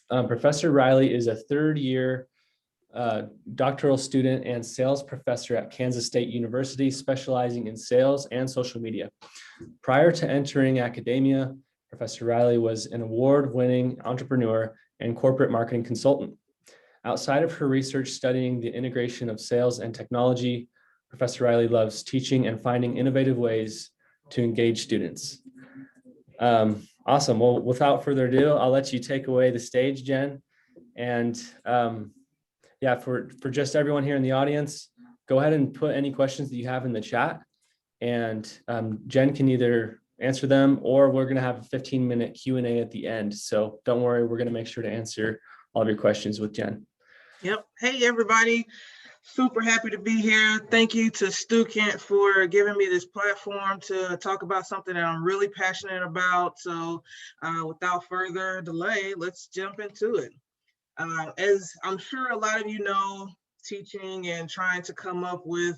Professor Riley is a third-year doctoral student and sales professor at Kansas State University, specializing in sales and social media. Prior to entering academia, Professor Riley was an award-winning entrepreneur and corporate marketing consultant. Outside of her research studying the integration of sales and technology, Professor Riley loves teaching and finding innovative ways to engage students. Awesome. Well, without further ado, I'll let you take away the stage, Jen. And yeah, for just everyone here in the audience, go ahead and put any questions that you have in the chat. And Jen can either answer them, or we're going to have a 15-minute Q&A at the end. So don't worry, we're going to make sure to answer all of your questions with Jen. Yep. Hey, everybody. Super happy to be here. Thank you to Stu Kent for giving me this platform to talk about something that I'm really passionate about. So without further delay, let's jump into it. As I'm sure a lot of you know, teaching and trying to come up with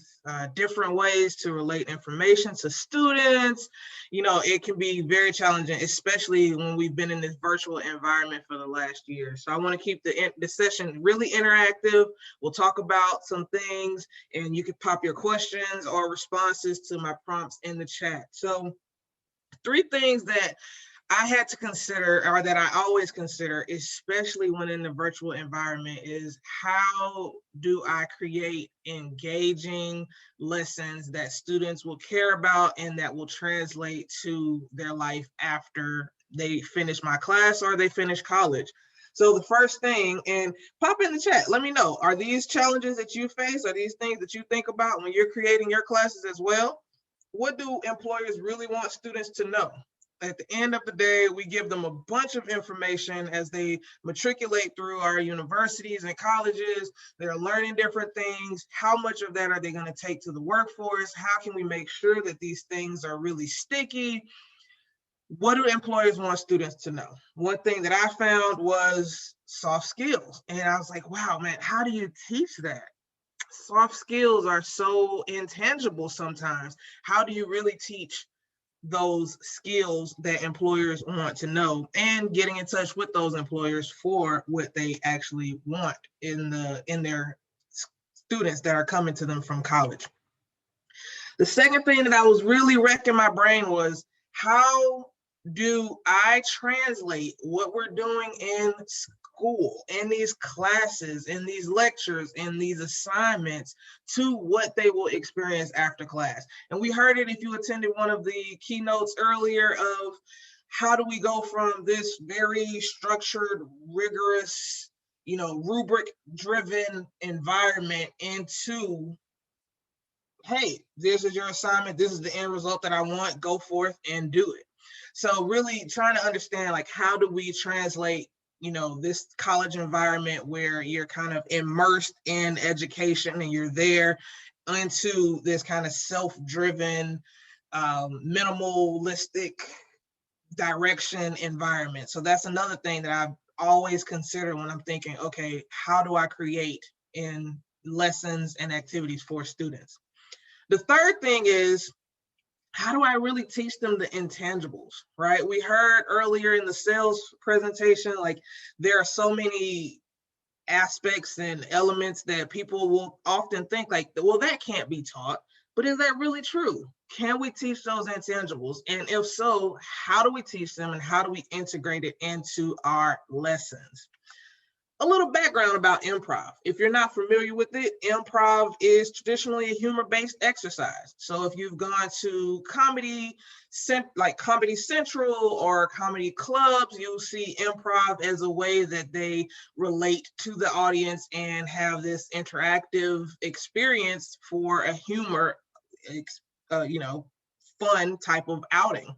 different ways to relate information to students, you know, it can be very challenging, especially when we've been in this virtual environment for the last year. So I want to keep the session really interactive. We'll talk about some things, and you can pop your questions or responses to my prompts in the chat. So 3 things that I had to consider, or that I always consider, especially when in the virtual environment, is how do I create engaging lessons that students will care about and that will translate to their life after they finish my class or they finish college. So the first thing, and pop in the chat, let me know, are these challenges that you face, are these things that you think about when you're creating your classes as well? What do employers really want students to know? At the end of the day, we give them a bunch of information as they matriculate through our universities and colleges. They're learning different things. How much of that are they going to take to the workforce? How can we make sure that these things are really sticky? What do employers want students to know? One thing that I found was soft skills. And I was like, wow, man, how do you teach that? Soft skills are so intangible sometimes. How do you really teach those skills that employers want to know, and getting in touch with those employers for what they actually want in their students that are coming to them from college? The second thing that I was really wrecking my brain was, how do I translate what we're doing in school, in these classes, in these lectures, in these assignments, to what they will experience after class? And we heard it if you attended one of the keynotes earlier of how do we go from this very structured, rigorous, you know, rubric-driven environment into, hey, this is your assignment, this is the end result that I want, go forth and do it. So really trying to understand, like, how do we translate, you know, this college environment where you're kind of immersed in education and you're there, into this kind of self-driven, minimalistic direction environment. So that's another thing that I always consider when I'm thinking, okay, how do I create in lessons and activities for students? The third thing is, how do I really teach them the intangibles, right? We heard earlier in the sales presentation, like, there are so many aspects and elements that people will often think like, well, that can't be taught. But is that really true? Can we teach those intangibles? And if so, how do we teach them, and how do we integrate it into our lessons? A little background about improv. If you're not familiar with it, improv is traditionally a humor-based exercise. So if you've gone to Comedy Central or comedy clubs, you'll see improv as a way that they relate to the audience and have this interactive experience for a humor, fun type of outing.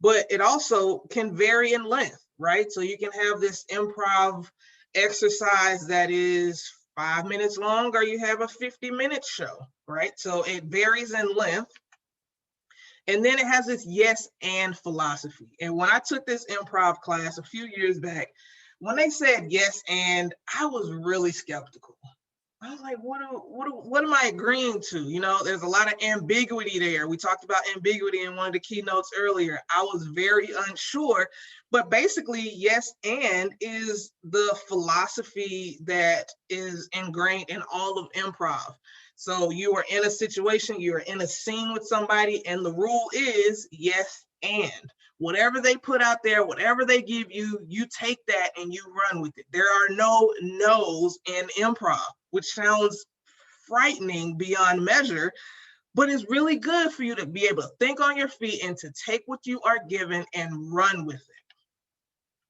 But it also can vary in length, right? So you can have this improv exercise that is 5 minutes long, or you have a 50-minute show, right? So it varies in length. And then it has this yes and philosophy. And when I took this improv class a few years back, when they said yes and, I was really skeptical. I was like, what am I agreeing to? You know, there's a lot of ambiguity there. We talked about ambiguity in one of the keynotes earlier. I was very unsure, but basically, yes, and is the philosophy that is ingrained in all of improv. So you are in a situation, you're in a scene with somebody, and the rule is yes, and. Whatever they put out there, whatever they give you, you take that and you run with it. There are no no's in improv, which sounds frightening beyond measure, but it's really good for you to be able to think on your feet and to take what you are given and run with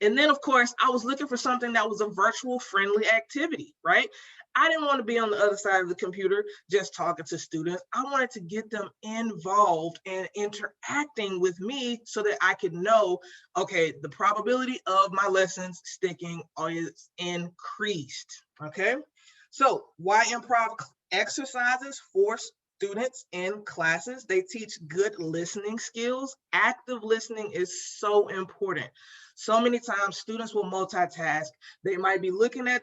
it. And then, of course, I was looking for something that was a virtual friendly activity, right? I didn't want to be on the other side of the computer just talking to students. I wanted to get them involved and interacting with me so that I could know, okay, the probability of my lessons sticking is increased, okay? So why improv exercises for students in classes? They teach good listening skills. Active listening is so important. So many times students will multitask. They might be looking at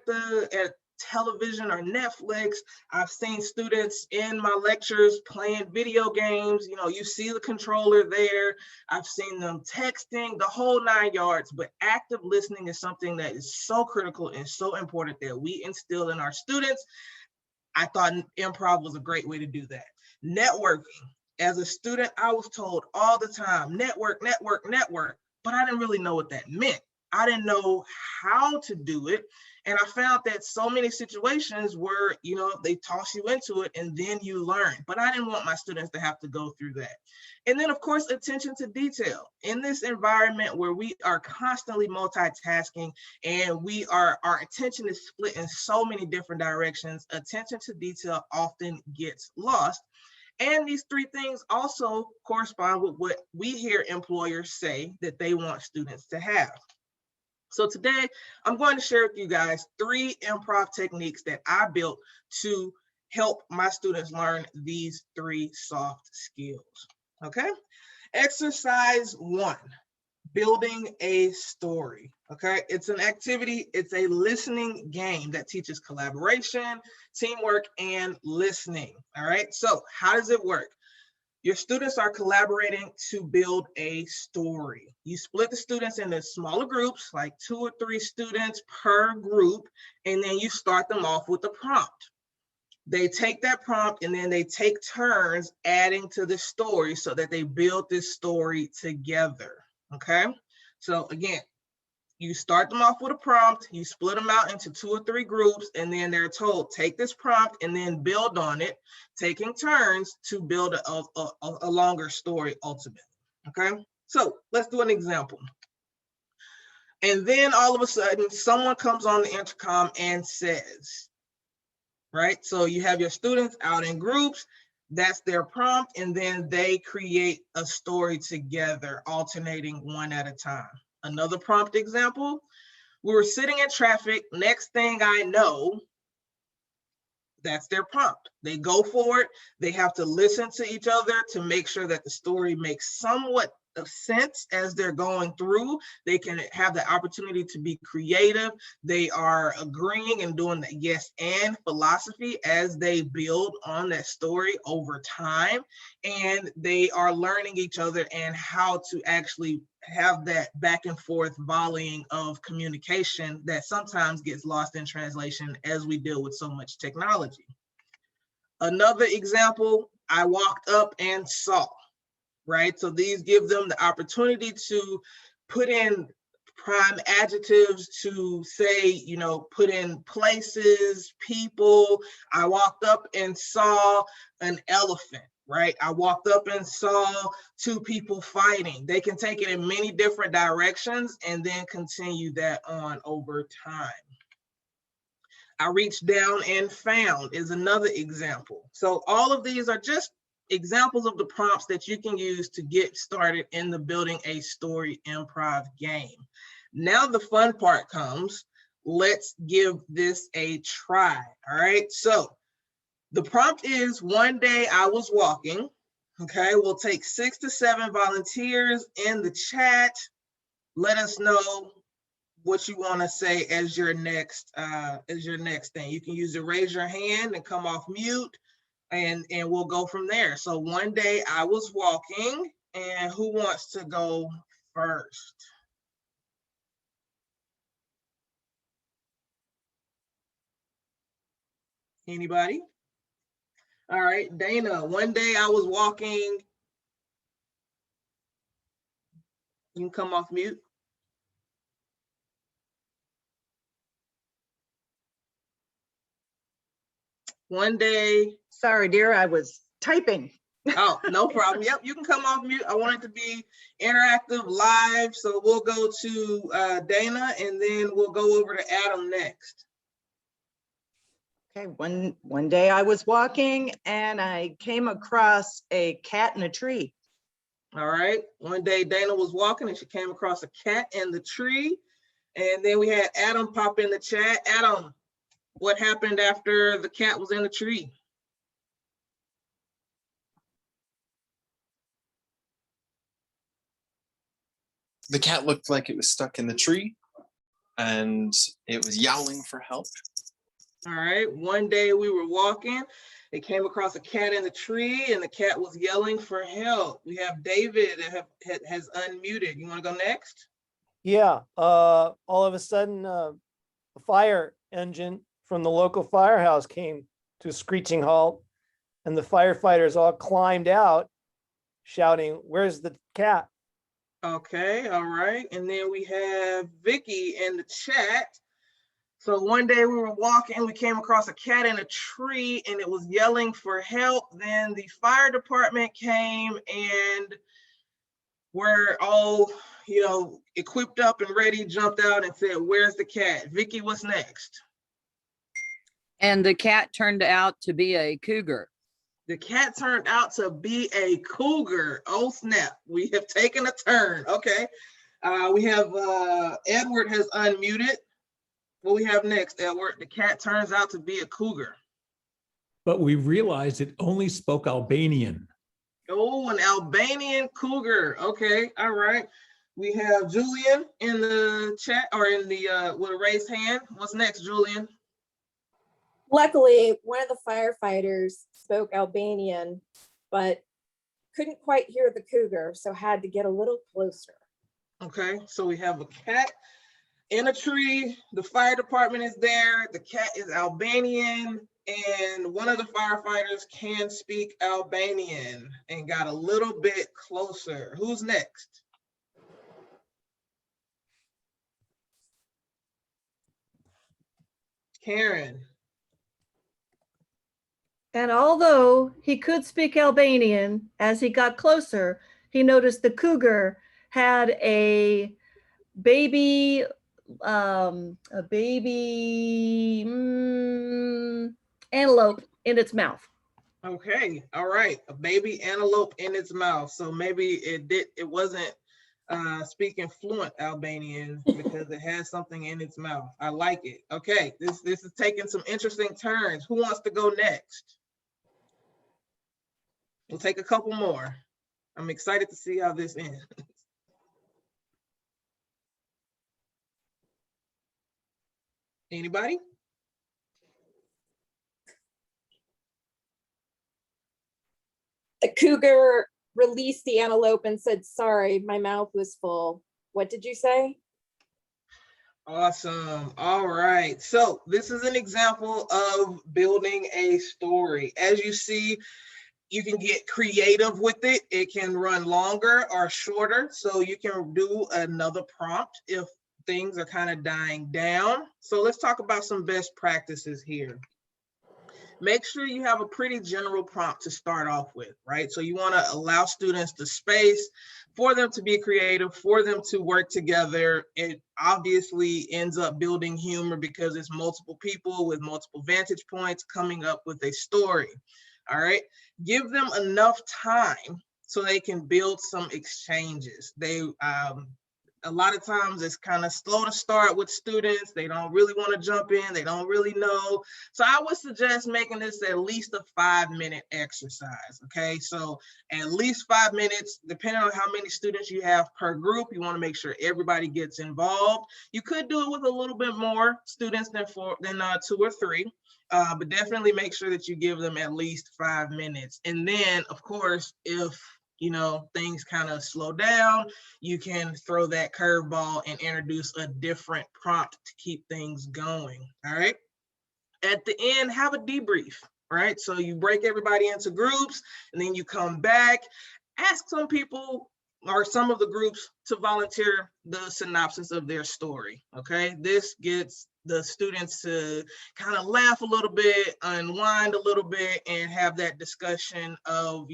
television or Netflix. I've seen students in my lectures playing video games. You know, you see the controller there. I've seen them texting, the whole 9 yards, but active listening is something that is so critical and so important that we instill in our students. I thought improv was a great way to do that. Networking. As a student, I was told all the time, network, network, network, but I didn't really know what that meant. I didn't know how to do it. And I found that so many situations where, you know, they toss you into it and then you learn. But I didn't want my students to have to go through that. And then, of course, attention to detail. In this environment where we are constantly multitasking and our attention is split in so many different directions, attention to detail often gets lost. And these three things also correspond with what we hear employers say that they want students to have. So today, I'm going to share with you guys 3 improv techniques that I built to help my students learn these 3 soft skills, okay? Exercise 1, building a story, okay? It's an activity, it's a listening game that teaches collaboration, teamwork, and listening, all right? So how does it work? Your students are collaborating to build a story. You split the students into smaller groups, like 2 or 3 students per group, and then you start them off with a prompt. They take that prompt and then they take turns adding to the story so that they build this story together, okay? So again, you start them off with a prompt, you split them out into 2 or 3 groups, and then they're told, take this prompt and then build on it, taking turns to build a longer story ultimately, okay? So let's do an example. And then all of a sudden, someone comes on the intercom and says, right? So you have your students out in groups, that's their prompt, and then they create a story together, alternating one at a time. Another prompt example, we were sitting in traffic, next thing I know, that's their prompt. They go for it, they have to listen to each other to make sure that the story makes somewhat of sense as they're going through. They can have the opportunity to be creative. They are agreeing and doing the yes and philosophy as they build on that story over time. And they are learning each other and how to actually have that back and forth volleying of communication that sometimes gets lost in translation as we deal with so much technology. Another example, I walked up and saw, right? So these give them the opportunity to put in prime adjectives to say, you know, put in places, people. I walked up and saw an elephant, right? I walked up and saw 2 people fighting. They can take it in many different directions and then continue that on over time. I reached down and found is another example. So all of these are just examples of the prompts that you can use to get started in the building a story improv game. Now the fun part comes. Let's give this a try. All right. So the prompt is, one day I was walking. Okay. We'll take 6 to 7 volunteers in the chat. Let us know what you want to say as your next thing. You can use the raise your hand and come off mute, and we'll go from there. So one day I was walking, and who wants to go first? Anybody? All right, Dana, one day I was walking. You can come off mute. One day. Sorry, dear, I was typing. Oh, no problem. Yep, you can come off mute. I want it to be interactive, live. So we'll go to Dana, and then we'll go over to Adam next. Okay, one day I was walking and I came across a cat in a tree. All right. One day Dana was walking and she came across a cat in the tree. And then we had Adam pop in the chat. Adam, what happened after the cat was in the tree? The cat looked like it was stuck in the tree and it was yowling for help. All right. One day we were walking. They came across a cat in the tree and the cat was yelling for help. We have David that has unmuted. You want to go next? Yeah, all of a sudden, a fire engine from the local firehouse came to a screeching halt, and the firefighters all climbed out shouting, "Where's the cat?" Okay, all right. And then we have Vicky in the chat. So one day we were walking, we came across a cat in a tree and it was yelling for help. Then the fire department came and we're all, equipped up and ready, jumped out and said, "Where's the cat?" Vicky, what's next? And the cat turned out to be a cougar. The cat turned out to be a cougar. Oh snap, we have taken a turn. Okay, we have Edward has unmuted. What we have next, Edward? The cat turns out to be a cougar. But we realized it only spoke Albanian. Oh, an Albanian cougar. Okay, all right. We have Julian in the chat, or in the with a raised hand. What's next, Julian? Luckily, one of the firefighters spoke Albanian, but couldn't quite hear the cougar, so had to get a little closer. Okay, so we have a cat in a tree. The fire department is there. The cat is Albanian, and one of the firefighters can speak Albanian and got a little bit closer. Who's next? Karen. And although he could speak Albanian, as he got closer, he noticed the cougar had a baby antelope in its mouth. Okay, all right, a baby antelope in its mouth. So maybe it wasn't speaking fluent Albanian because it has something in its mouth. I like it. Okay, this is taking some interesting turns. Who wants to go next? We'll take a couple more. I'm excited to see how this ends. Anybody? The cougar released the antelope and said, "Sorry, my mouth was full." What did you say? Awesome. All right. So this is an example of building a story. As you see, you can get creative with it. It can run longer or shorter. So you can do another prompt if things are kind of dying down. So let's talk about some best practices here. Make sure you have a pretty general prompt to start off with, right? So you want to allow students the space for them to be creative, for them to work together. It obviously ends up building humor because it's multiple people with multiple vantage points coming up with a story. All right, give them enough time so they can build some exchanges. a lot of times it's kind of slow to start with students. They don't really want to jump in. They don't really know. So I would suggest making this at least a 5-minute exercise. Okay, so at least 5 minutes, depending on how many students you have per group. You want to make sure everybody gets involved. You could do it with a little bit more students than 2 or 3. But definitely make sure that you give them at least 5 minutes. And then, of course, if things kind of slow down, you can throw that curveball and introduce a different prompt to keep things going. All right. At the end, have a debrief. Right. So you break everybody into groups, and then you come back, ask some people or some of the groups to volunteer the synopsis of their story. Okay. This gets the students to kind of laugh a little bit, unwind a little bit, and have that discussion of,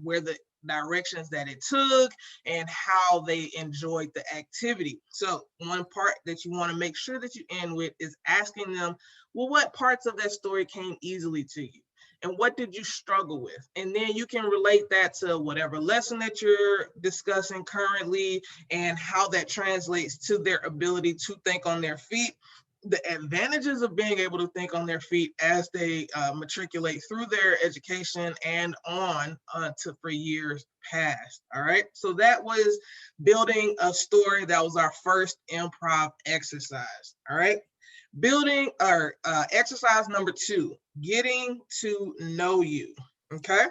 where the directions that it took and how they enjoyed the activity. So one part that you want to make sure that you end with is asking them, well, what parts of that story came easily to you? And what did you struggle with? And then you can relate that to whatever lesson that you're discussing currently and how that translates to their ability to think on their feet. The advantages of being able to think on their feet as they matriculate through their education and on for years past. All right. So that was building a story. That was our first improv exercise. All right. Building or exercise number 2, getting to know you. Okay.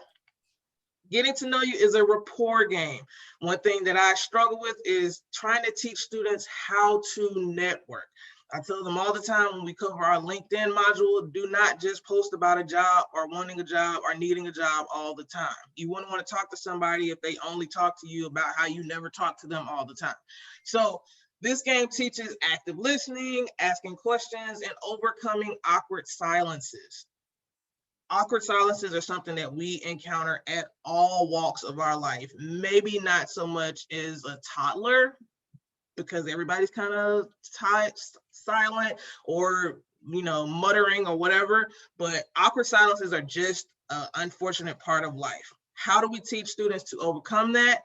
Getting to know you is a rapport game. One thing that I struggle with is trying to teach students how to network. I tell them all the time when we cover our LinkedIn module, do not just post about a job or wanting a job or needing a job all the time. You wouldn't want to talk to somebody if they only talk to you about how you never talk to them all the time. So this game teaches active listening, asking questions, and overcoming awkward silences. Awkward silences are something that we encounter at all walks of our life. Maybe not so much as a toddler, because everybody's kind of silent or, muttering or whatever, but awkward silences are just an unfortunate part of life. How do we teach students to overcome that?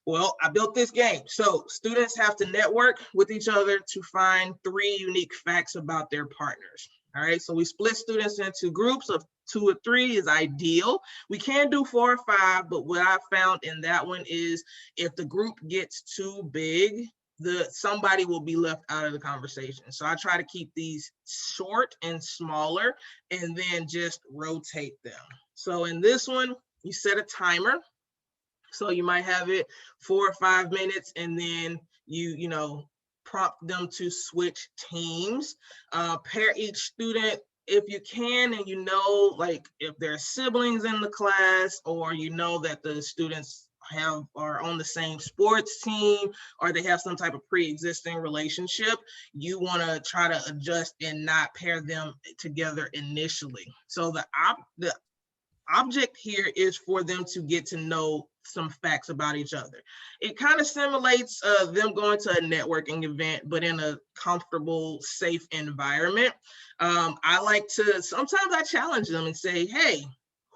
Well, I built this game. So students have to network with each other to find 3 unique facts about their partners. All right, so we split students into groups of 2 or 3 is ideal. We can do 4 or 5, but what I found in that one is if the group gets too big, somebody will be left out of the conversation. So I try to keep these short and smaller and then just rotate them. So in this one, you set a timer. So you might have it 4 or 5 minutes, and then you prompt them to switch teams. Pair each student if you can, and like if there's siblings in the class, or that the students are on the same sports team, or they have some type of pre-existing relationship, you want to try to adjust and not pair them together initially. So the object here is for them to get to know some facts about each other. It kind of simulates them going to a networking event, but in a comfortable, safe environment. Sometimes I challenge them and say, hey,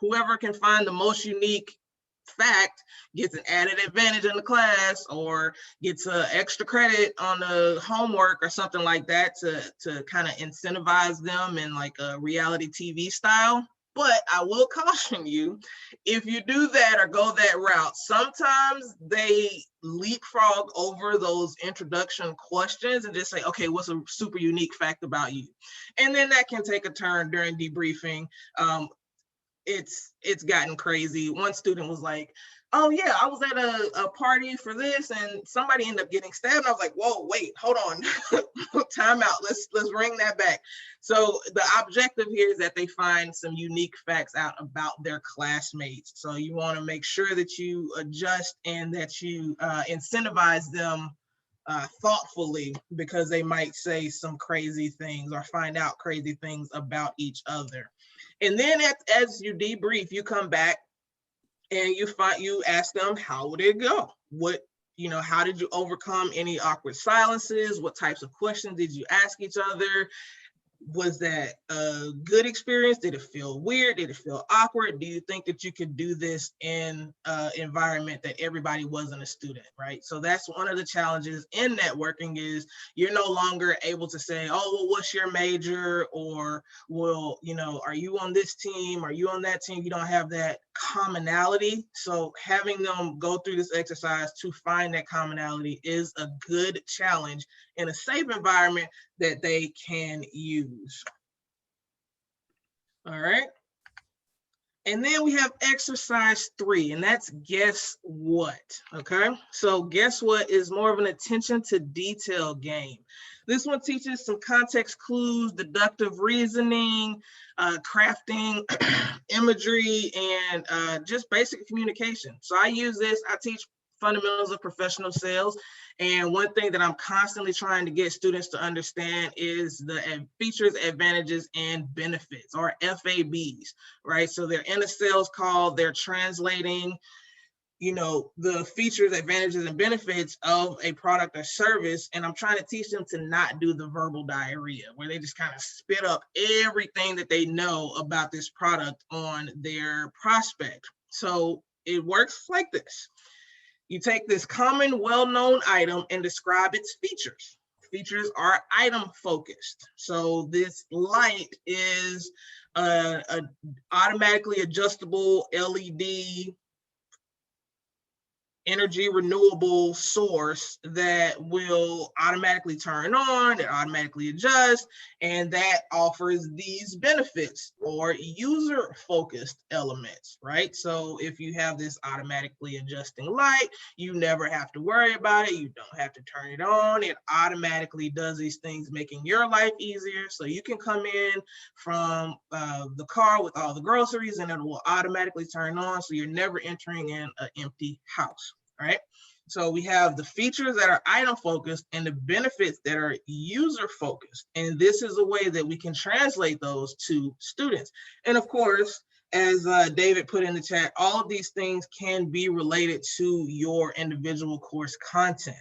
whoever can find the most unique fact gets an added advantage in the class, or gets extra credit on the homework or something like that, to kind of incentivize them in like a reality TV style. But I will caution you, if you do that or go that route, sometimes they leapfrog over those introduction questions and just say, okay, what's a super unique fact about you? And then that can take a turn during debriefing. It's gotten crazy. One student was like, oh yeah, I was at a party for this and somebody ended up getting stabbed. I was like, whoa, wait, hold on. Time out. Let's ring that back. So the objective here is that they find some unique facts out about their classmates. So you want to make sure that you adjust and that you incentivize them thoughtfully, because they might say some crazy things or find out crazy things about each other. And then as you debrief, you come back and you ask them, how would it go? How did you overcome any awkward silences? What types of questions did you ask each other? Was that a good experience? Did it feel weird? Did it feel awkward? Do you think that you could do this in an environment that everybody wasn't a student, right? So that's one of the challenges in networking is you're no longer able to say, oh, well, what's your major? Or, well, you know, are you on this team? Are you on that team? You don't have that commonality. So having them go through this exercise to find that commonality is a good challenge in a safe environment that they can use. All right. And then we have exercise 3, and that's guess what, okay? So guess what is more of an attention to detail game. This one teaches some context clues, deductive reasoning, crafting, imagery, and just basic communication. So I use this, I teach fundamentals of professional sales. And one thing that I'm constantly trying to get students to understand is the features, advantages, and benefits, or FABs, right? So they're in a sales call, they're translating, you know, the features, advantages, and benefits of a product or service. And I'm trying to teach them to not do the verbal diarrhea, where they just kind of spit up everything that they know about this product on their prospect. So it works like this. You take this common, well-known item and describe its features. Features are item focused. So this light is an automatically adjustable LED energy renewable source that will automatically turn on, it automatically adjusts, and that offers these benefits or user-focused elements, right? So if you have this automatically adjusting light, you never have to worry about it. You don't have to turn it on. It automatically does these things, making your life easier. So you can come in from the car with all the groceries and it will automatically turn on. So you're never entering in an empty house. Right? So we have the features that are item focused and the benefits that are user focused. And this is a way that we can translate those to students. And of course, as David put in the chat, all of these things can be related to your individual course content.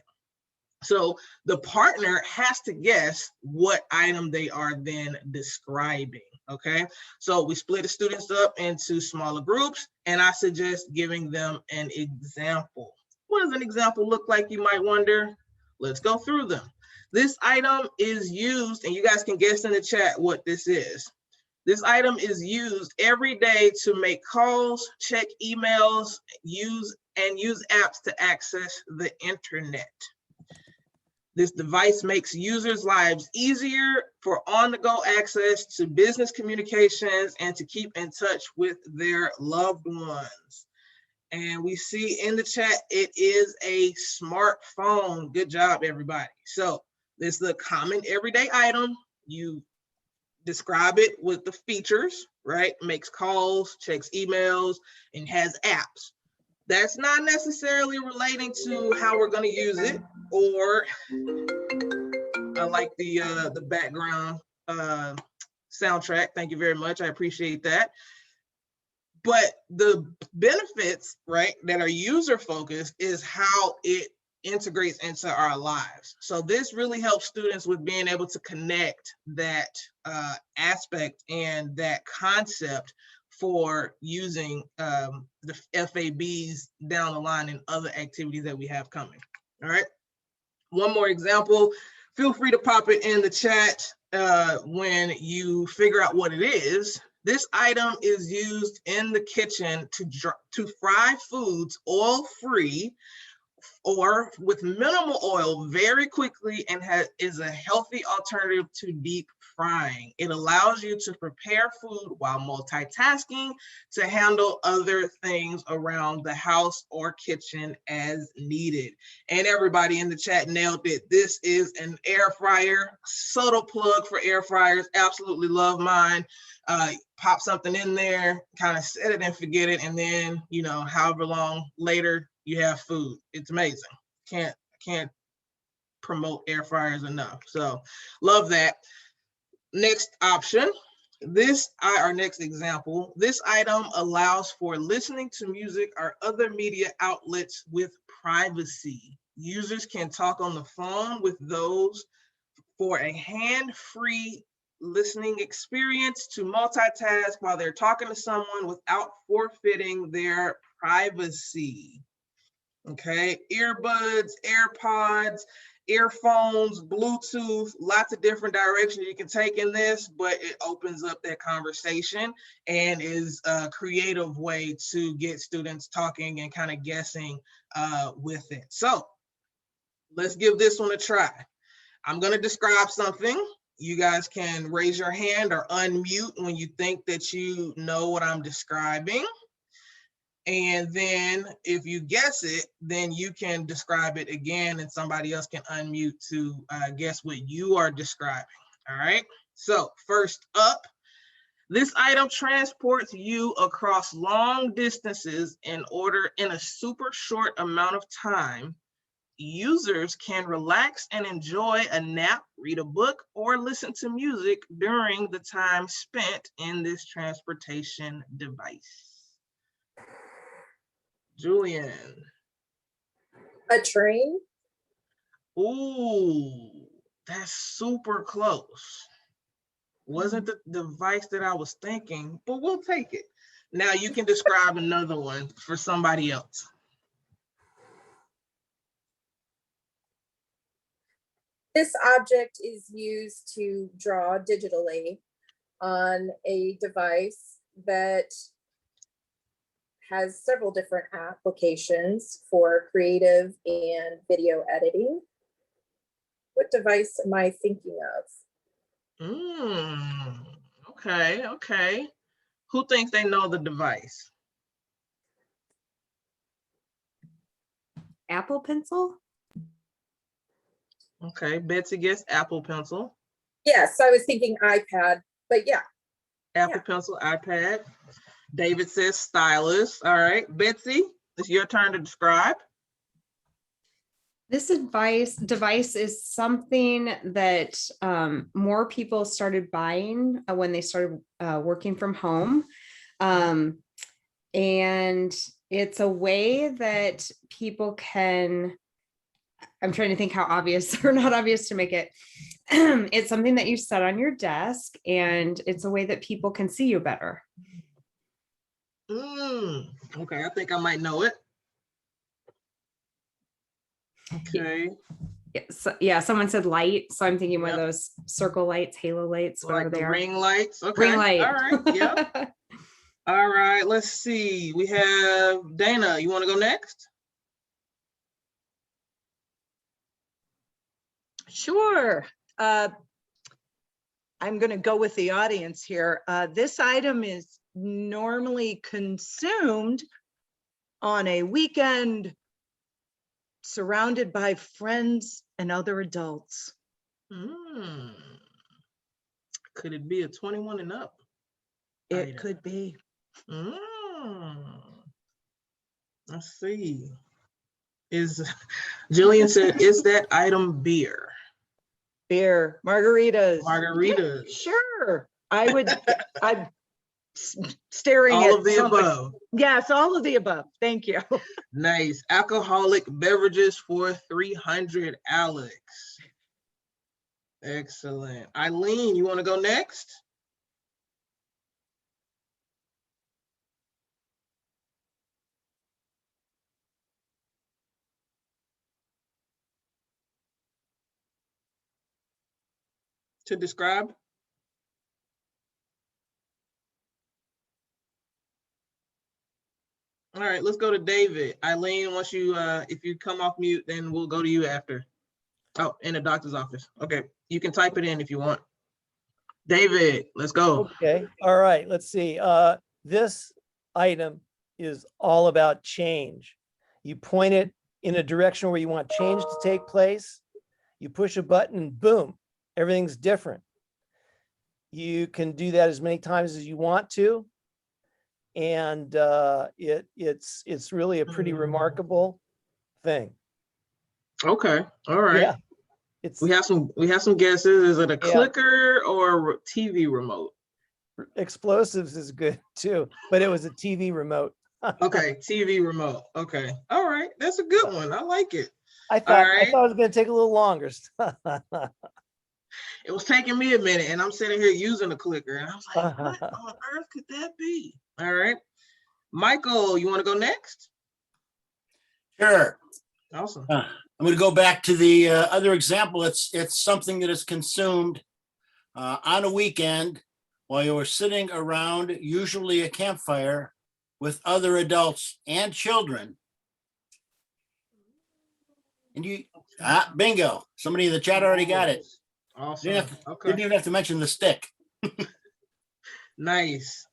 So the partner has to guess what item they are then describing. Okay, so we split the students up into smaller groups, and I suggest giving them an example. What does an example look like, you might wonder? Let's go through them. This item is used, and you guys can guess in the chat what this is. This item is used every day to make calls, check emails, use apps to access the internet. This device makes users' lives easier for on-the-go access to business communications and to keep in touch with their loved ones. And we see in the chat, it is a smartphone. Good job, everybody. So this is a common everyday item. You describe it with the features, right? Makes calls, checks emails, and has apps. That's not necessarily relating to how we're going to use it, or I like the background soundtrack. Thank you very much. I appreciate that. But the benefits, right, that are user focused is how it integrates into our lives. So this really helps students with being able to connect that aspect and that concept for using the FABs down the line and other activities that we have coming. All right. One more example. Feel free to pop it in the chat when you figure out what it is. This item is used in the kitchen to fry foods oil-free or with minimal oil very quickly, and is a healthy alternative to deep frying. It allows you to prepare food while multitasking to handle other things around the house or kitchen as needed. And everybody in the chat nailed it. This is an air fryer. Subtle plug for air fryers. Absolutely love mine. Pop something in there, kind of set it and forget it, and then, you know, however long later you have food. It's amazing. Can't promote air fryers enough. So love that. Next option. Our next example. This item allows for listening to music or other media outlets with privacy. Users can talk on the phone with those for a hand-free listening experience to multitask while they're talking to someone without forfeiting their privacy. Okay, earbuds, AirPods, earphones, Bluetooth, lots of different directions you can take in this, but it opens up that conversation and is a creative way to get students talking and kind of guessing with it. So let's give this one a try. I'm going to describe something. You guys can raise your hand or unmute when you think that you know what I'm describing. And then if you guess it, then you can describe it again and somebody else can unmute to guess what you are describing. All right. So first up, this item transports you across long distances in a super short amount of time. Users can relax and enjoy a nap, read a book, or listen to music during the time spent in this transportation device. Julian. A train? Ooh, that's super close. Wasn't the device that I was thinking, but we'll take it. Now you can describe another one for somebody else. This object is used to draw digitally on a device that has several different applications for creative and video editing. What device am I thinking of? Okay, okay. Who thinks they know the device? Apple Pencil? Okay, Betsy guessed Apple Pencil. Yes, I was thinking iPad, but yeah. Apple Pencil, iPad. David says stylus. All right, Betsy, it's your turn to describe. This device is something that more people started buying when they started working from home. And it's a way that people can, I'm trying to think how obvious or not obvious to make it. It's something that you set on your desk and it's a way that people can see you better. Okay, I think I might know it. Okay. Yeah, someone said light, so I'm thinking one of those circle lights, halo lights, whatever Like they the are. ring lights. Okay. Ring light. All right. Yeah. All right. Let's see. We have Dana. You want to go next? Sure. I'm going to go with the audience here. This item is normally consumed on a weekend surrounded by friends and other adults. Could it be a 21 and up? It could be. Let's see. Jillian said, is that item beer? Beer, margaritas. Margaritas. Yeah, sure. I'm staring at all of the somebody. above. Yes, all of the above. Thank you. Nice. Alcoholic beverages for 300, Alex. Excellent. Eileen, you want to go next? To describe? All right, let's go to David. Eileen, once you, if you come off mute, then we'll go to you after. Oh, in the doctor's office. Okay, you can type it in if you want. David, let's go. Okay, all right, let's see. This item is all about change. You point it in a direction where you want change to take place. You push a button and boom, everything's different. You can do that as many times as you want to. And it's really a pretty remarkable thing. Okay, all right. Yeah, we have some guesses. Is it a clicker or a TV remote? Explosives is good too, but it was a TV remote. Okay, TV remote. Okay, all right, that's a good one. I like it. I thought it was going to take a little longer. It was taking me a minute, and I'm sitting here using the clicker, and I was like, what on earth could that be? All right. Michael, you want to go next? Sure. Awesome. I'm going to go back to the other example. It's something that is consumed on a weekend while you are sitting around, usually a campfire, with other adults and children. And bingo, somebody in the chat already got it. Awesome. Didn't even have to mention the stick. Nice.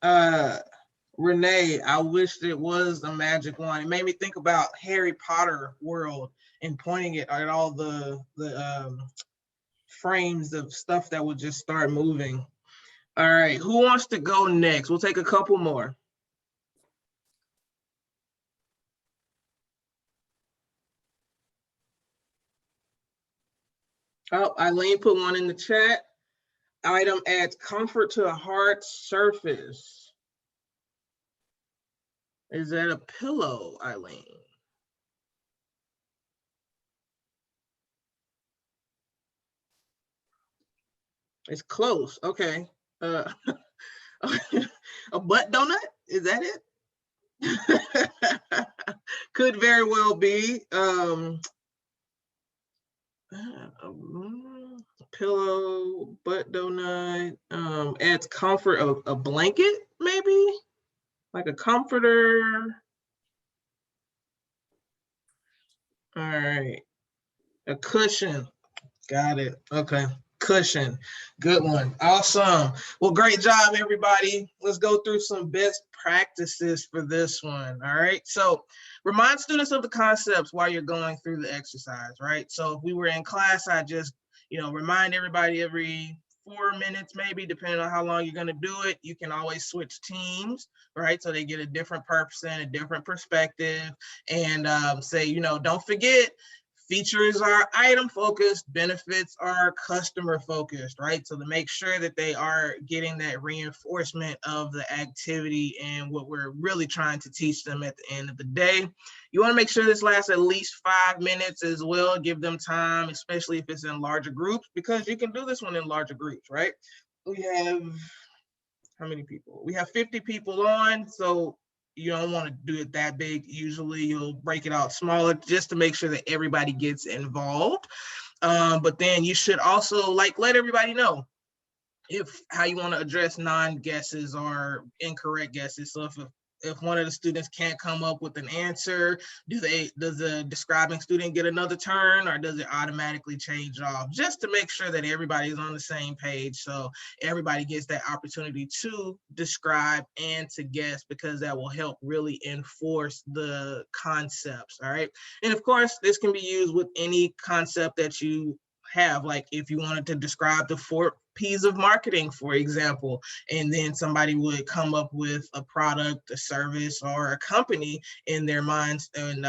Renee, I wished it was a magic wand. It made me think about Harry Potter world and pointing it at all the frames of stuff that would just start moving. All right, who wants to go next? We'll take a couple more. Oh, Eileen put one in the chat. Item adds comfort to a hard surface. Is that a pillow, Eileen? It's close. Okay. A butt donut? Is that it? Could very well be. Pillow, butt donut, adds comfort, a blanket, maybe? Like a comforter. All right. A cushion. Got it. Okay. Cushion. Good one. Awesome. Well, great job, everybody. Let's go through some best practices for this one. All right. So remind students of the concepts while you're going through the exercise, right? So if we were in class, I just, remind everybody every 4 minutes, maybe, depending on how long you're going to do it. You can always switch teams, right? So they get a different person, a different perspective, and say, don't forget, features are item focused, benefits are customer focused, right? So to make sure that they are getting that reinforcement of the activity and what we're really trying to teach them at the end of the day. You want to make sure this lasts at least 5 minutes as well. Give them time, especially if it's in larger groups, because you can do this one in larger groups, right? We have, how many people? We have 50 people on, so you don't want to do it that big. Usually you'll break it out smaller just to make sure that everybody gets involved. But then you should also let everybody know how you want to address non-guesses or incorrect guesses. So if one of the students can't come up with an answer, does the describing student get another turn, or does it automatically change off? Just to make sure that everybody's on the same page, so everybody gets that opportunity to describe and to guess, because that will help really enforce the concepts. All right. And of course, this can be used with any concept that you have. Like if you wanted to describe the 4 P's of marketing, for example, and then somebody would come up with a product, a service, or a company in their minds, and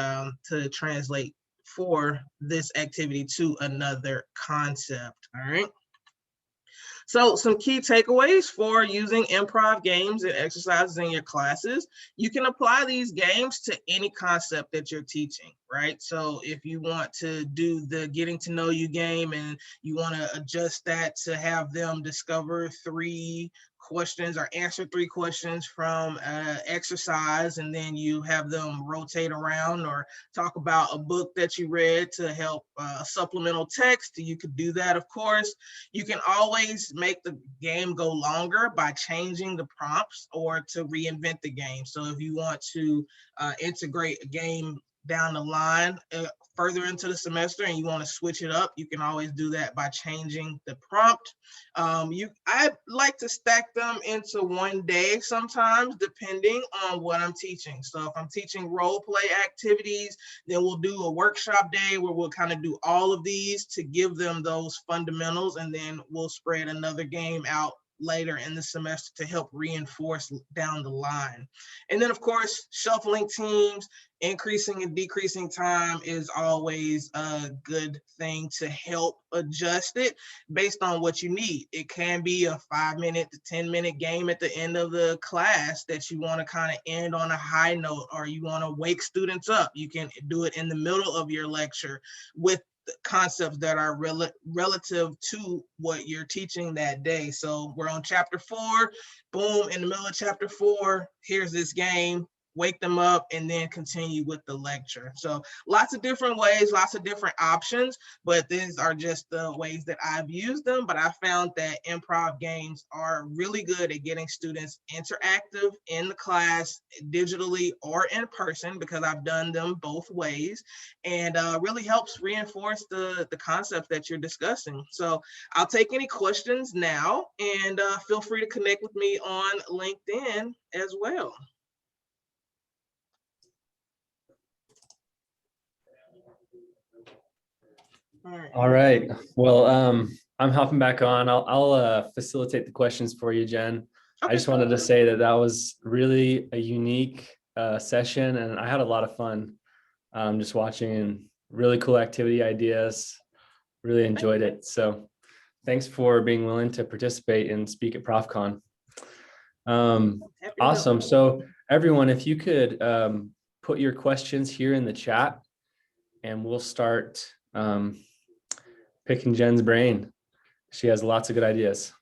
to translate for this activity to another concept. All right. So some key takeaways for using improv games and exercises in your classes. You can apply these games to any concept that you're teaching, right? So if you want to do the getting to know you game and you want to adjust that to have them discover 3 questions or answer 3 questions from exercise, and then you have them rotate around or talk about a book that you read to help supplemental text, you could do that, of course. You can always make the game go longer by changing the prompts or to reinvent the game. So if you want to integrate a game down the line further into the semester and you want to switch it up, you can always do that by changing the prompt. I like to stack them into one day sometimes, depending on what I'm teaching. So if I'm teaching role play activities, then we'll do a workshop day where we'll kind of do all of these to give them those fundamentals, and then we'll spread another game out later in the semester to help reinforce down the line. And then of course, shuffling teams, increasing and decreasing time is always a good thing to help adjust it based on what you need. It can be a 5-minute to 10-minute game at the end of the class that you want to kind of end on a high note, or you want to wake students up. You can do it in the middle of your lecture with concepts that are relative to what you're teaching that day. So we're on chapter 4, boom, in the middle of chapter 4, here's this game, wake them up, and then continue with the lecture. So lots of different ways, lots of different options, but these are just the ways that I've used them. But I found that improv games are really good at getting students interactive in the class, digitally or in person, because I've done them both ways, and really helps reinforce the concepts that you're discussing. So I'll take any questions now, and feel free to connect with me on LinkedIn as well. All right. Well, I'm hopping back on. I'll facilitate the questions for you, Jen. I just wanted to say that was really a unique session, and I had a lot of fun just watching, and really cool activity ideas. Really enjoyed it. So thanks for being willing to participate and speak at ProfCon. Awesome. So everyone, if you could put your questions here in the chat, and we'll start picking Jen's brain. She has lots of good ideas.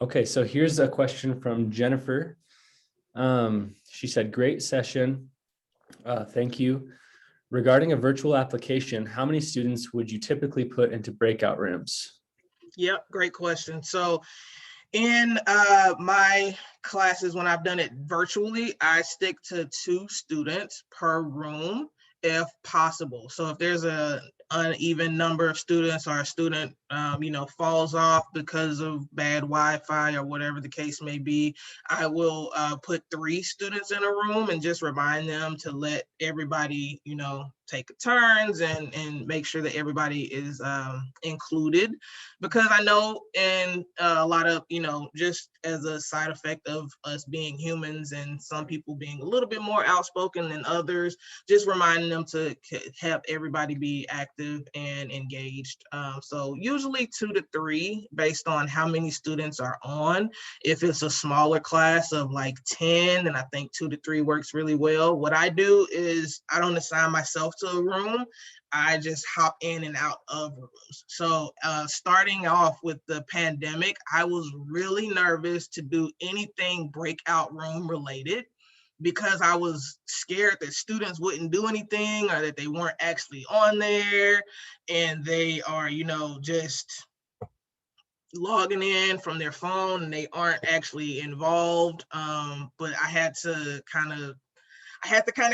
Okay, so here's a question from Jennifer. She said, great session. Thank you. Regarding a virtual application, how many students would you typically put into breakout rooms? Yep, great question. So in my classes, when I've done it virtually, I stick to 2 students per room if possible. So if there's an uneven number of students, or a student falls off because of bad Wi-Fi or whatever the case may be, I will put 3 students in a room and just remind them to let everybody take turns and make sure that everybody is included, because I know in a lot of just as a side effect of us being humans and some people being a little bit more outspoken than others, just reminding them to have everybody be active and engaged. So usually 2 to 3 based on how many students are on. If it's a smaller class of like 10, then I think 2 to 3 works really well. What I do is I don't assign myself to a room. I just hop in and out of rooms. So starting off with the pandemic, I was really nervous to do anything breakout room related, because I was scared that students wouldn't do anything, or that they weren't actually on there and they are, just logging in from their phone and they aren't actually involved. But I had to kind of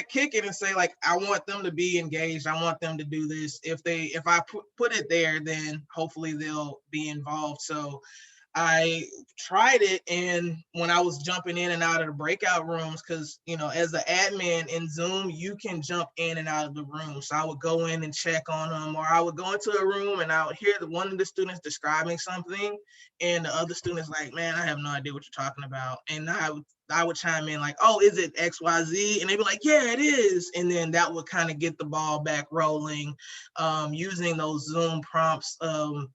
kick it and say, like, I want them to be engaged. I want them to do this. If I put it there, then hopefully they'll be involved. So I tried it, and when I was jumping in and out of the breakout rooms, because as an admin in Zoom, you can jump in and out of the room. So I would go in and check on them, or I would go into a room and I would hear one of the students describing something, and the other student's like, man, I have no idea what you're talking about. And I would chime in like, oh, is it XYZ? And they'd be like, yeah, it is. And then that would kind of get the ball back rolling. Using those Zoom prompts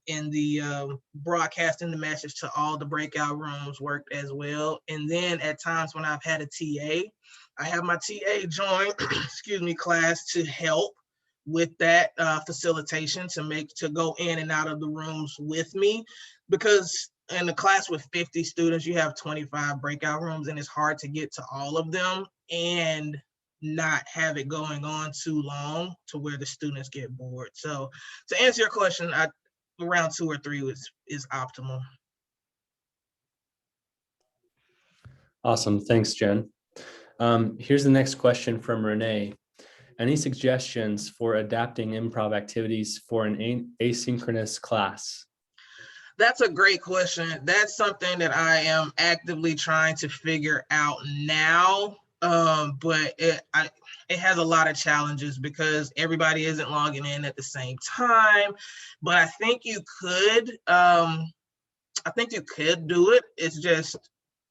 in the broadcasting the message to all the breakout rooms worked as well. And then at times when I've had a TA, I have my TA join, class to help with that facilitation, to go in and out of the rooms with me, because in a class with 50 students, you have 25 breakout rooms, and it's hard to get to all of them and not have it going on too long to where the students get bored. So to answer your question, around 2 or 3 is optimal. Awesome. Thanks, Jen. Here's the next question from Renee. Any suggestions for adapting improv activities for an asynchronous class? That's a great question. That's something that I am actively trying to figure out now. But it has a lot of challenges because everybody isn't logging in at the same time. But I think you could. I think you could do it. It's just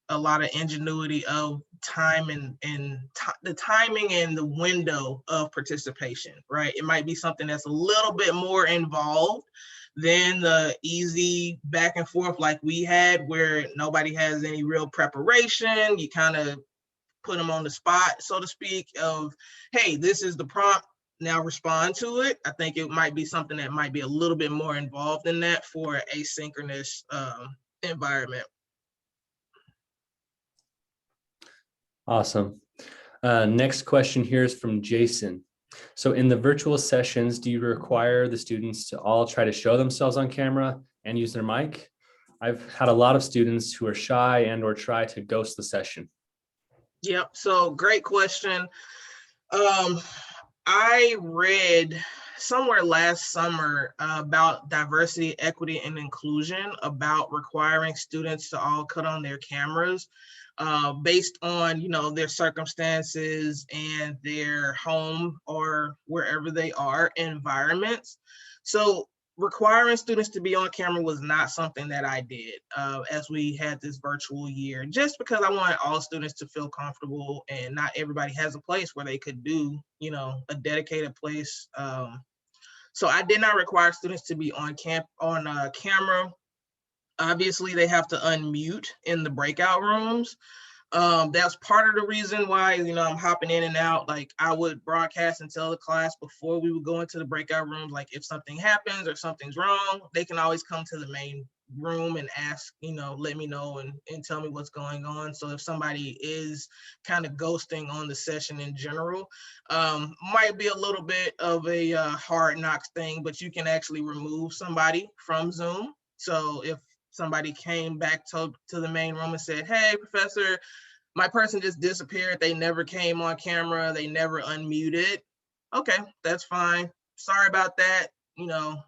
a lot of ingenuity of time and the timing and the window of participation, right? It might be something that's a little bit more involved than the easy back and forth like we had, where nobody has any real preparation. You kind of put them on the spot, so to speak, of, hey, this is the prompt, now respond to it. I think it might be something that might be a little bit more involved in that for asynchronous environment. Awesome. Next question here is from Jason. So in the virtual sessions, do you require the students to all try to show themselves on camera and use their mic? I've had a lot of students who are shy and or try to ghost the session. Yep, so great question. I read somewhere last summer about diversity, equity, and inclusion, about requiring students to all cut on their cameras based on, you know, their circumstances and their home or wherever they are environments. So requiring students to be on camera was not something that I did as we had this virtual year, just because I wanted all students to feel comfortable, and not everybody has a place where they could do, you know, a dedicated place. So I did not require students to be on camera. Obviously, they have to unmute in the breakout rooms. That's part of the reason why, you know, I'm hopping in and out. Like, I would broadcast and tell the class before we would go into the breakout rooms, like, if something happens or something's wrong, they can always come to the main room and ask, you know, let me know and tell me what's going on. So if somebody is kind of ghosting on the session in general, might be a little bit of a hard knocks thing, but you can actually remove somebody from Zoom. So if somebody came back to the main room and said, hey, professor, my person just disappeared. They never came on camera. They never unmuted. Okay, that's fine. Sorry about that. You know,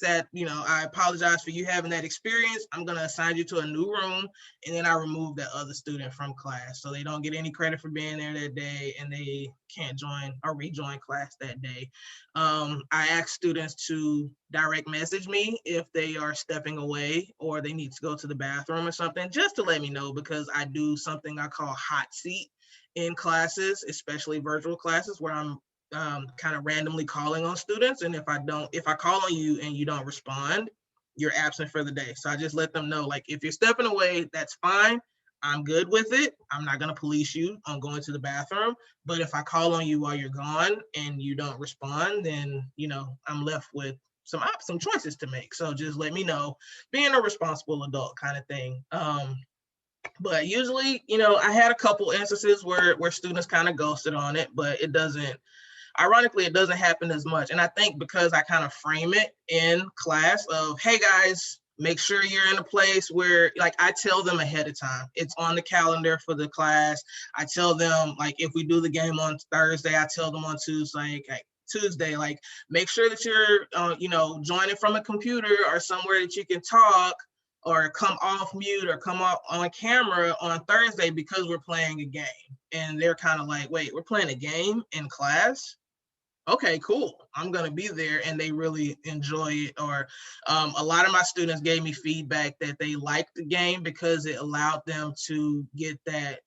I apologize for you having that experience. I'm going to assign you to a new room. And then I remove that other student from class, so they don't get any credit for being there that day, and they can't join or rejoin class that day. I ask students to direct message me if they are stepping away or they need to go to the bathroom or something, just to let me know, because I do something I call hot seat in classes, especially virtual classes, where I'm kind of randomly calling on students. And if I call on you and you don't respond, you're absent for the day. So I just let them know, like, if you're stepping away, that's fine. I'm good with it. I'm not going to police you on going to the bathroom. But if I call on you while you're gone and you don't respond, then, you know, I'm left with some choices to make. So just let me know, being a responsible adult kind of thing. But usually, you know, I had a couple instances where students kind of ghosted on it, but ironically, it doesn't happen as much. And I think because I kind of frame it in class of, hey guys, make sure you're in a place where, like, I tell them ahead of time, it's on the calendar for the class. I tell them, like, if we do the game on Thursday, I tell them on Tuesday, like, make sure that you're, you know, joining from a computer or somewhere that you can talk, or come off mute or come off on camera on Thursday, because we're playing a game. And they're kind of like, wait, we're playing a game in class? Okay, cool. I'm going to be there. And they really enjoy it. Or a lot of my students gave me feedback that they liked the game because it allowed them to get that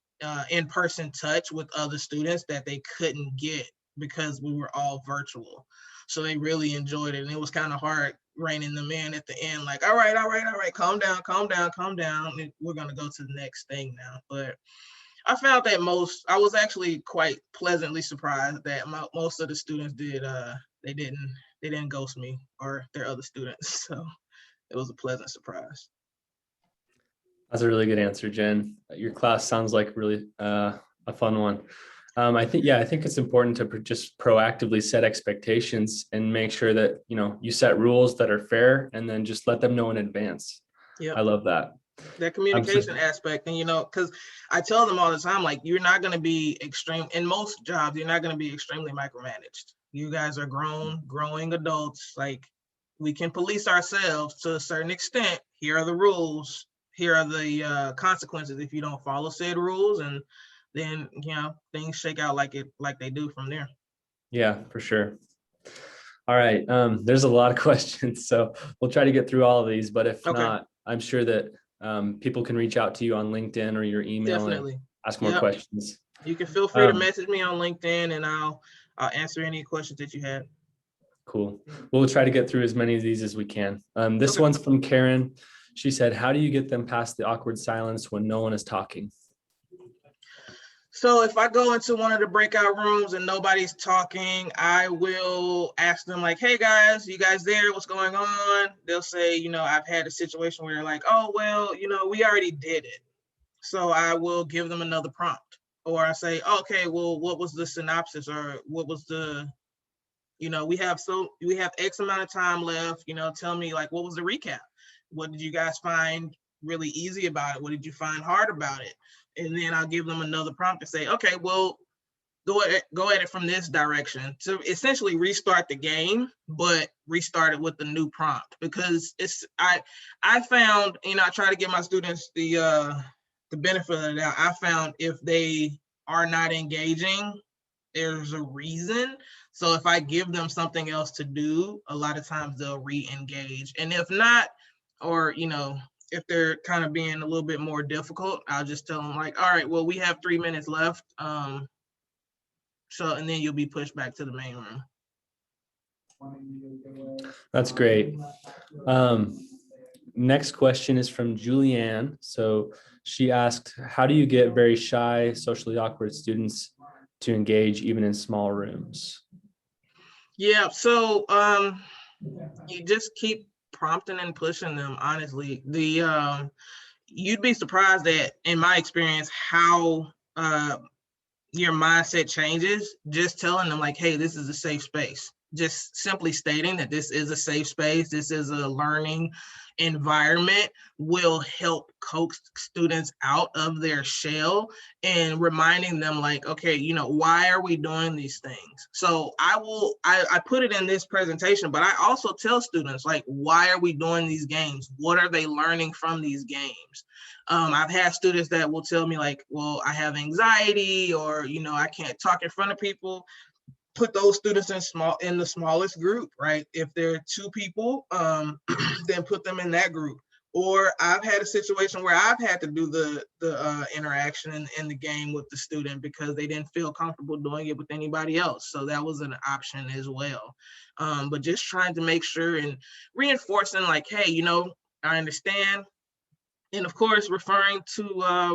in-person touch with other students that they couldn't get because we were all virtual. So they really enjoyed it. And it was kind of hard reining them in at the end, like, all right, calm down. We're going to go to the next thing now. But I found that I was actually quite pleasantly surprised that most of the students they didn't ghost me or their other students. So it was a pleasant surprise. That's a really good answer, Jen. Your class sounds like really a fun one. I think it's important to just proactively set expectations and make sure that, you know, you set rules that are fair, and then just let them know in advance. Yeah, I love that. That communication aspect. And, you know, because I tell them all the time, like, you're not going to be in most jobs, you're not going to be extremely micromanaged. You guys are growing adults. Like, we can police ourselves to a certain extent. Here are the rules. Here are the consequences if you don't follow said rules. And then, you know, things shake out like they do from there. Yeah, for sure. All right. There's a lot of questions, so we'll try to get through all of these, but if not, I'm sure that people can reach out to you on LinkedIn or your email. Definitely. And ask more questions. You can feel free to message me on LinkedIn, and I'll answer any questions that you had. Cool. We'll try to get through as many of these as we can. This one's from Karen. She said, how do you get them past the awkward silence when no one is talking? So if I go into one of the breakout rooms and nobody's talking, I will ask them like, hey guys, you guys there? What's going on? They'll say, I've had a situation where they're like, oh, well, we already did it. So I will give them another prompt. Or I say, okay, well, what was the synopsis, or what was the, we have X amount of time left, tell me like, what was the recap? What did you guys find really easy about it? What did you find hard about it? And then I'll give them another prompt to say, okay, well, go at it from this direction, to essentially restart the game, but restart it with the new prompt. Because I found, I try to give my students the benefit of the doubt. I found if they are not engaging, there's a reason. So if I give them something else to do, a lot of times they'll re-engage. And if not, or if they're kind of being a little bit more difficult, I'll just tell them like, all right, well, we have 3 minutes left. And then you'll be pushed back to the main room. That's great. Next question is from Julianne. So she asked, how do you get very shy, socially awkward students to engage even in small rooms? Yeah, so you just keep prompting and pushing them, honestly. You'd be surprised that, in my experience, how your mindset changes just telling them like, hey, this is a safe space. Just simply stating that this is a safe space, this is a learning environment, will help coax students out of their shell and reminding them like, okay, why are we doing these things? So I put it in this presentation, but I also tell students like, why are we doing these games? What are they learning from these games? I've had students that will tell me like, well, I have anxiety, or, I can't talk in front of people. Put those students in the smallest group, right? If there are 2 people, then put them in that group. Or I've had a situation where I've had to do the interaction in the game with the student because they didn't feel comfortable doing it with anybody else. So that was an option as well. But just trying to make sure and reinforcing like, hey, I understand. And of course, referring to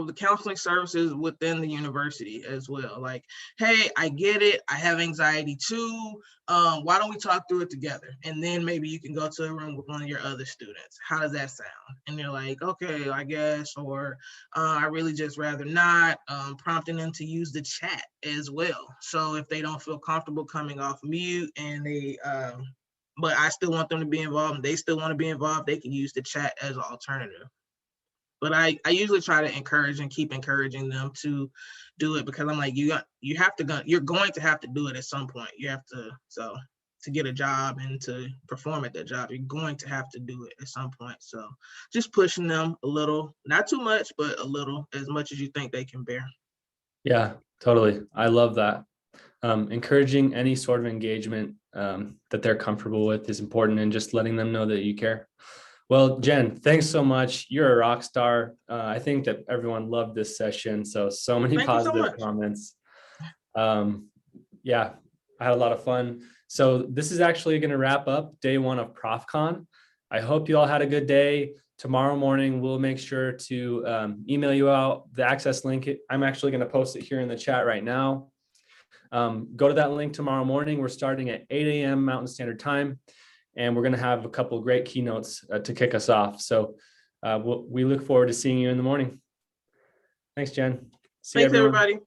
the counseling services within the university as well. Like, hey, I get it. I have anxiety too. Why don't we talk through it together? And then maybe you can go to a room with one of your other students. How does that sound? And they're like, okay, I guess, or I really just rather not. Prompting them to use the chat as well. So if they don't feel comfortable coming off mute and they, but I still want them to be involved and they still want to be involved, they can use the chat as an alternative. But I usually try to encourage and keep encouraging them to do it, because I'm like, you're going to have to do it at some point. You have to, so to get a job and to perform at that job, you're going to have to do it at some point. So just pushing them a little, not too much, but a little, as much as you think they can bear. Yeah, totally. I love that. Encouraging any sort of engagement that they're comfortable with is important, and just letting them know that you care. Well, Jen, thanks so much. You're a rock star. I think that everyone loved this session. So many positive comments. Yeah, I had a lot of fun. So this is actually going to wrap up day 1 of ProfCon. I hope you all had a good day. Tomorrow morning, we'll make sure to email you out the access link. I'm actually going to post it here in the chat right now. Go to that link tomorrow morning. We're starting at 8 a.m. Mountain Standard Time. And we're going to have a couple of great keynotes to kick us off. So we look forward to seeing you in the morning. Thanks, Jen. See you, everyone. Everybody.